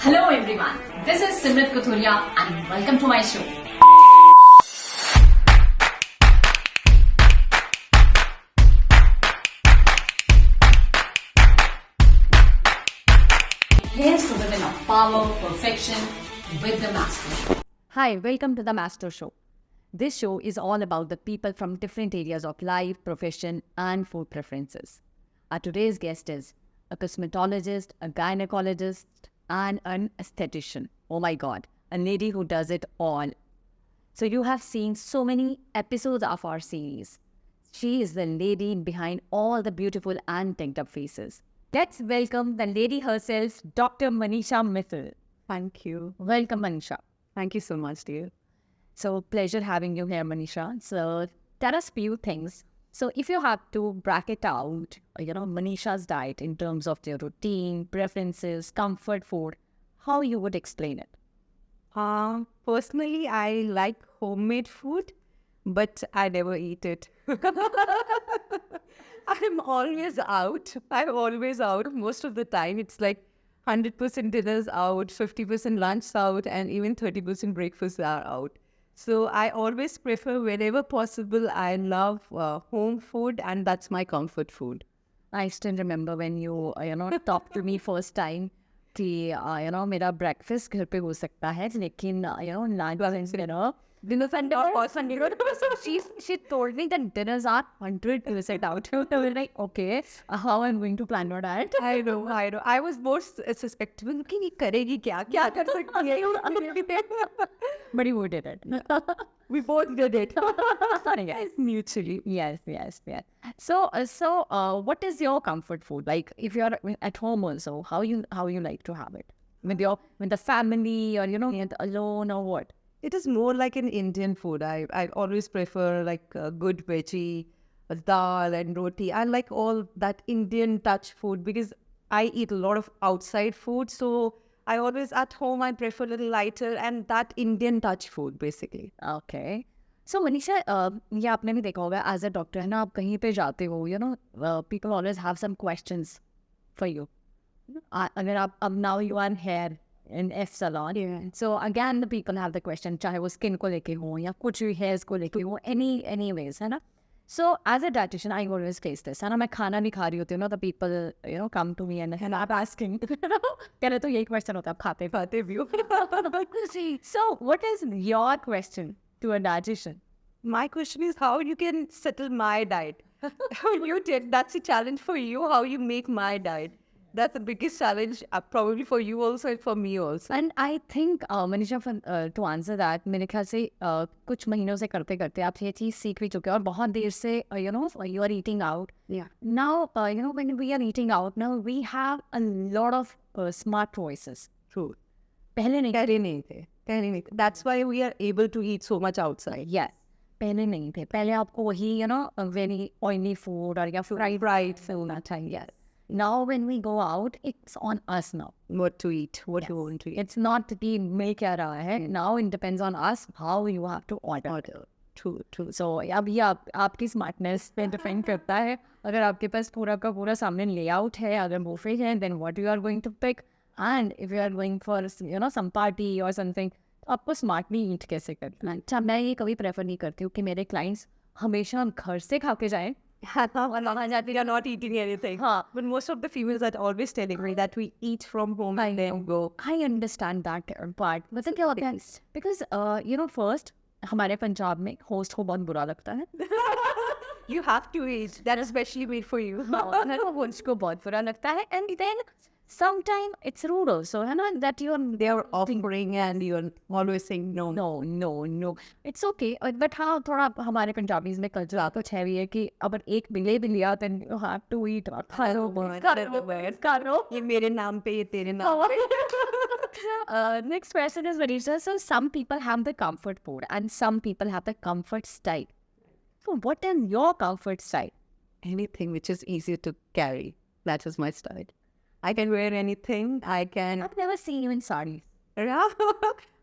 Hello everyone, this is Simrit Kathuria and welcome to my show. Here's to the win of power, perfection with the master. Hi, welcome to the Master Show. This show is all about the people from different areas of life, profession, and food preferences. Our today's guest is a cosmetologist, a gynecologist, and an esthetician. Oh my God, a lady who does it all. So you have seen so many episodes of our series. She is the lady behind all the beautiful and tanked up faces. Let's welcome the lady herself, Dr. Manisha Mithil. Thank you. Welcome, Manisha. Thank you so much, dear. So pleasure having you here, Manisha. So tell us few things. So if you have to bracket out, Manisha's diet in terms of their routine, preferences, comfort food, how you would explain it? Personally, I like homemade food, but I never eat it. I'm always out. I'm always out. Most of the time, it's like 100% dinners out, 50% lunch out, and even 30% breakfasts are out. So I always prefer, whenever possible, I love home food, and that's my comfort food. I still remember when you, talked to me first time कि, मेरा breakfast घर पे हो सकता है, लेकिन, lunch and dinner. Dinners and she told me that dinners are 100% out. So I was like, okay, how I'm going to plan for that? I know. I was more suspectful कि ये करेगी क्या कर सकती है. But you did it. We both did it. Yes. Mutually. Yes. So, what is your comfort food? Like, if you're at home also, how you like to have it with the family, or you're alone, or what? It is more like an Indian food. I always prefer like a good veggie, a dal and roti. I like all that Indian touch food because I eat a lot of outside food. So I always at home I prefer a little lighter and that Indian touch food basically. Okay. So Manisha, ये आपने भी देखा होगा as a doctor है ना, आप कहीं पे जाते हो, people always have some questions for you. अगर आप अब now you are here in F salon, Yeah. So again the people have the question, चाहे वो skin को लेके हो या कुछ भी hairs को लेके हो, anyways है ना. So as a dietitian, I always face this. है ना, मैं खाना नहीं खा रही होती हूँ ना, the people come to me and I'm asking, पहले तो यही question होता है, आप खाते भी हो. So what is your question to a dietitian? My question is how you can settle my diet. You did. That's a challenge for you, how you make my diet. That's the biggest challenge probably for you also and for me also. And I think, Manisha, to answer that, मेरे ख्याल से कुछ महीनों से करते करते आप ये चीज़ सीख भी चुके हैं और बहुत देर से you are eating out. Yeah. Now, when we are eating out, now we have a lot of smart choices. True. पहले नहीं थे. That's why we are able to eat so much outside. Yes. पहले नहीं थे. पहले आपको वही very oily food or Fried food होना चाहिए. Yes. Now when we go out, it's on us now. What to eat, what you want to eat. It's not कि मिल क्या रहा है. Now it depends on us how you have to order. True. So अब ये आपकी smartness पे depend करता है. अगर आपके पास पूरा का पूरा सामने layout है, अगर buffet है, then what you are going to pick. And if you are going for some party or something, आपको smartly eat कैसे करना है. अच्छा, मैं ये कभी prefer नहीं करती हूँ कि मेरे clients हमेशा घर से खा के जाएं. We are not eating anything. But most of the females are always telling me that we eat from home and then go. I understand that part. मतलब क्या होता है? Because first हमारे पंजाब में host को बहुत बुरा लगता है. You have to eat. That is specially made for you. Host को बहुत बुरा लगता है, and then sometimes it's rude also, है ना, that They are offering and you're always saying no. No. It's okay. But हाँ, थोड़ा हमारे पंजाबीज में कल्चर कुछ है भी है कि अगर एक बिले भी लिया, then you have to eat. करो. ये मेरे नाम पे, ये तेरे नाम पे. Next question is Manisha. So some people have the comfort food and some people have the comfort style. So what is your comfort style? Anything which is easier to carry. That is my style. I can wear anything. I've never seen you in sarees.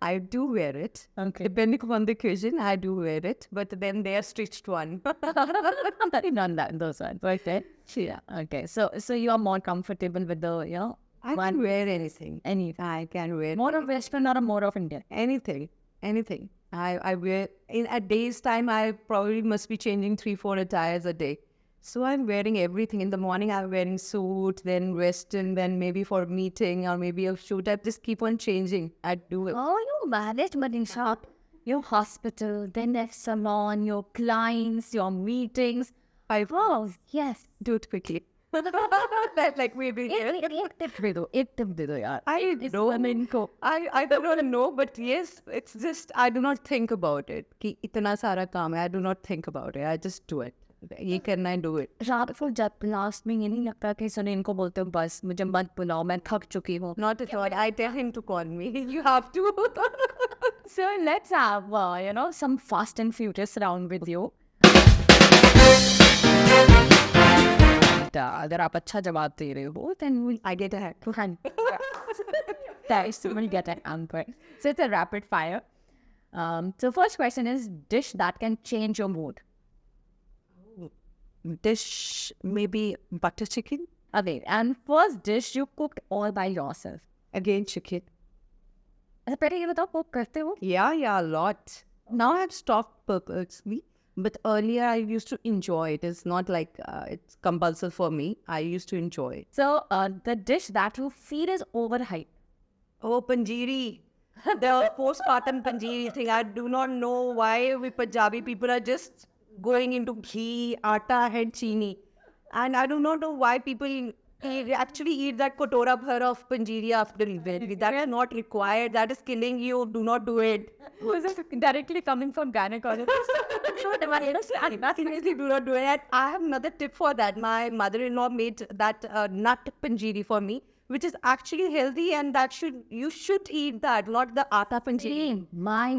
I do wear it. Okay. Depending upon the occasion, I do wear it. But then they are stitched one. None that those ones. Okay. Yeah. Okay. So you are more comfortable with the I can wear anything. Anything. I can wear More of Western or more of Indian? anything. I wear in a day's time. I probably must be changing 3-4 attires a day. So I'm wearing everything. In the morning, I'm wearing suit, then Western, then maybe for a meeting or maybe a shoot. I just keep on changing. I do it. Oh, you manage, Manisha. Your hospital, then the salon, your clients, your meetings. Oh, yes. Do it quickly. like maybe. एक tip दे दो यार. I know. women को. I don't know, but yes, it's just I do not think about it. कि इतना सारा काम है. I do not think about it. I just do it. ये करना है, do it. रात को जब लास्ट में ये नहीं लगता कि सुने इनको बोलते हो बस मुझे मत बुलाओ मैं थक चुकी हूँ. Not at all. I tell him to call me. You have to. So let's have some fast and furious round with you. अगर आप अच्छा जवाब दे रहे हो then I get a hand. Thanks, we'll get an answer. So it's a rapid fire. So first question is dish that can change your mood. Dish, maybe butter chicken. Okay, and first dish you cooked all by yourself. Again, chicken. अच्छा पहले ये बताओ cook करते हो? Yeah, a lot. Now I've stopped purposely. But earlier I used to enjoy it. It's not like it's compulsory for me. I used to enjoy it. So the dish that you feel is overhyped. Oh, panjiri. The postpartum panjiri thing. I do not know why we Punjabi people are just going into ghee, atta and chini. And I do not know why people actually eat that kotora bhar of panjiri after delivery. That is not required. That is killing you. Do not do it. Was it directly coming from gynecologist? Seriously, do not do it. And I have another tip for that. My mother-in-law made that nut panjiri for me, which is actually healthy, and you should eat that, not the atta panjiri. Same. My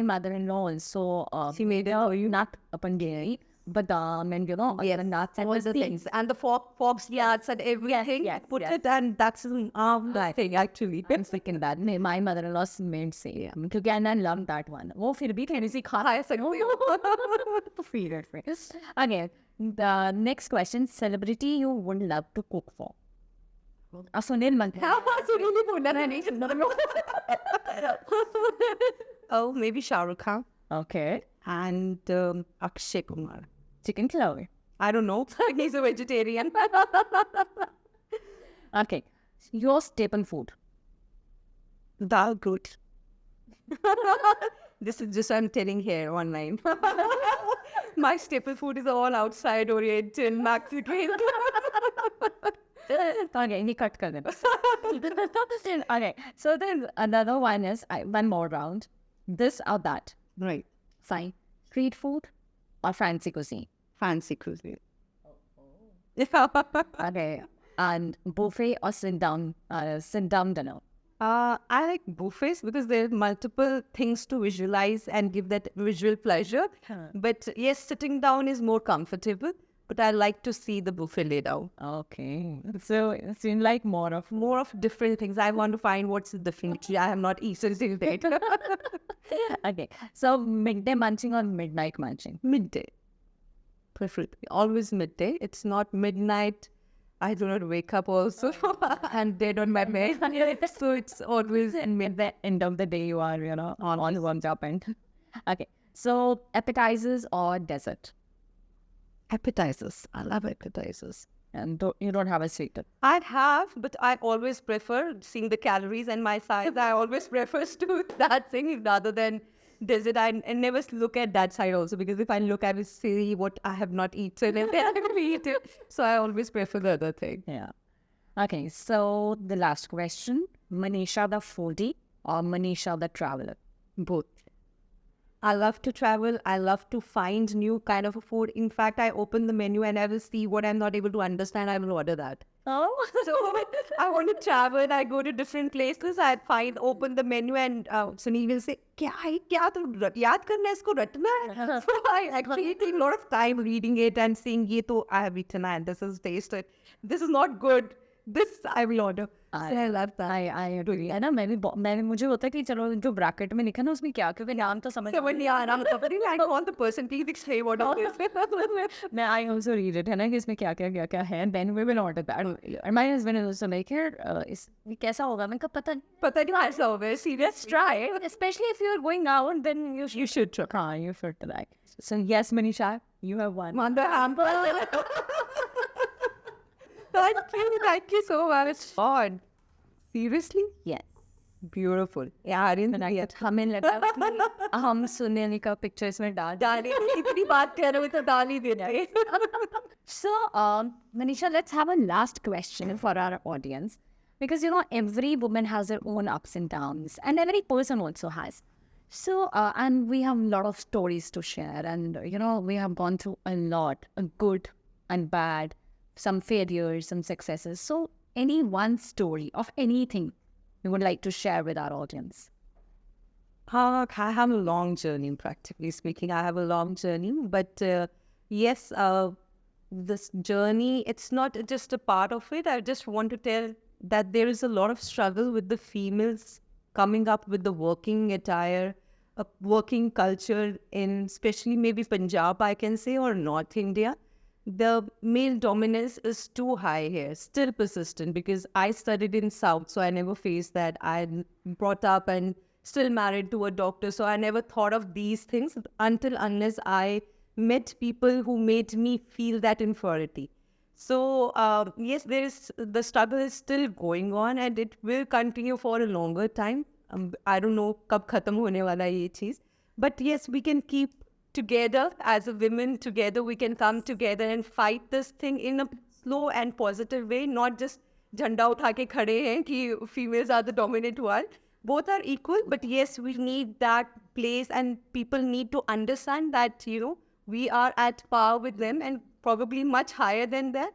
mother-in-law also She made it for you. not a panjiri, badam and the nuts and All the things. And the fox yards and everything. yes, Put yes. it, and that's the thing actually. I'm thinking that my mother-in-law made same. Because I love that one. वो फिर भी थोड़ी सी खा सकते हो. Feel it. Okay. The next question: celebrity you would love to cook for. Sunil Oh, maybe Shah Rukh Khan Okay. and Akshay Kumar. Chicken curry. I don't know. He's a vegetarian. Okay. Your staple food. Dal good. This is just I'm telling here online. My staple food is all outside Oriental, Mexican. Okay, he cut kar dena. Okay, so then another one is one more round. This or that. Right. Fine. Street food or fancy cuisine. Fancy cuisine. Okay, and buffet or sit down dinner. I like buffets because there are multiple things to visualize and give that visual pleasure. But yes, sitting down is more comfortable. But I like to see the buffet laid out. Okay, so it seems like more of Different things. I want to find what's the difference. I have not eaten till date. Okay, so midday munching or midnight munching. Midday. Preferably. Always midday. It's not midnight. I do not wake up also. I'm dead on my bed. So it's always And at the end of the day, you are, on warmed up and. Okay, so appetizers or dessert. appetizers. I love appetizers. And you don't have a sweet tooth. I have, but I always prefer seeing the calories and my size. I always prefer to do that thing rather than dessert. I never look at that side also, because if I look, I will see what I have not eaten and then I will eat it. So I always prefer the other thing. Yeah. Okay, so the last question. Manisha the foodie or Manisha the traveler? Both. I love to travel. I love to find new kind of food. In fact, I open the menu and I will see what I'm not able to understand. I will order that. Oh. So I want to travel. I go to different places. I open the menu and Sunil will say, "Kya tu yaad karna hai, isko ratna hai?" So I actually take a lot of time reading it and seeing, "Ye to I have written and this is tasted. This is not good. this I will order. So I love that. I agree. है ना मैंने मुझे होता है कि चलो जो bracket में लिखा ना उसमें क्या क्योंकि नाम तो समझ So when I want the person, please explain what all this. मैं I also read it है ना कि इसमें क्या क्या है then we will order that and my husband is also like here इस ये कैसा होगा मैं कहा पता नहीं पता नहीं कैसा होगा. Serious try it especially if you're going out then you should try you should try so yes Manisha you have one Mother hamper. Thank you so much. It's fun. Seriously? yes Beautiful. Yeah, I didn't like that हमें लगा कि हम सुनने का pictures में डाल इतनी बात कर रहे हो तो डाल ही देना है. So, Manisha, let's have a last question for our audience. Because, you know, every woman has her own ups and downs. And every person also has. So, and we have a lot of stories to share. And, you know, we have gone through a lot. Good and bad. Some failures, some successes. So, any one story of anything you would like to share with our audience? I have a long journey, practically speaking. I have a long journey. But yes, this journey, it's not just a part of it. I just want to tell that there is a lot of struggle with the females coming up with the working attire, a working culture in especially maybe Punjab, I can say, or North India. The male dominance is too high here, still persistent, because I studied in South, so I never faced that. I brought up and still married to a doctor, so I never thought of these things unless I met people who made me feel that inferiority. So yes, the struggle is still going on, and it will continue for a longer time. I don't know kab khatam hone wala ye cheez. But yes, we can keep together as a women. Together we can come together and fight this thing in a slow and positive way, not just झंडा उठा के खड़े हैं कि females are the dominant one. Both are equal, but yes, we need that place, and people need to understand that, you know, we are at par with them and probably much higher than that.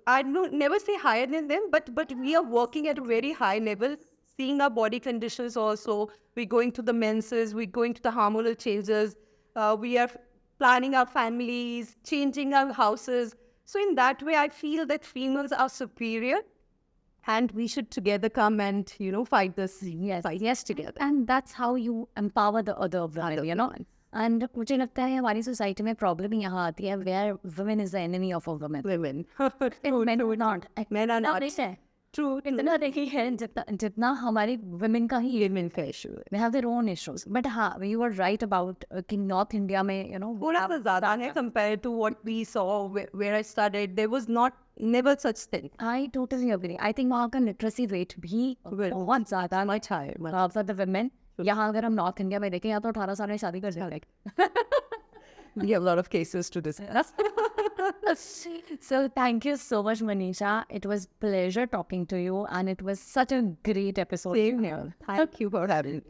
I never say higher than them, but we are working at a very high level, seeing our body conditions also. We're going to the menses, we're going to the hormonal changes, we are planning our families, changing our houses. So in that way, I feel that females are superior, and we should together come and, you know, fight this. Yes, together. And that's how you empower the other women, you know. And मुझे लगता है हमारी society में problem ही यहाँ आती है where women is the enemy of a woman. Women. Men are not. Men are not. नहीं है. True. इतना नहीं है जितना हमारी women का ही Women का issue. they have their own issues. But हाँ, you were right about कि North India में, you know, थोड़ा सा ज़्यादा है compared to what we saw where I studied. There was never such thing. I totally agree. I think वहाँ का literacy rate भी बहुत ज़्यादा Much higher. for the women. यहाँ अगर हम नॉर्थ इंडिया में देखें यहाँ तो 18 साल में शादी कर जाएगा. We have a lot of cases to discuss. So thank you so much, Manisha. It was pleasure talking to you, and it was such a great episode. Same here. Thank you for having me.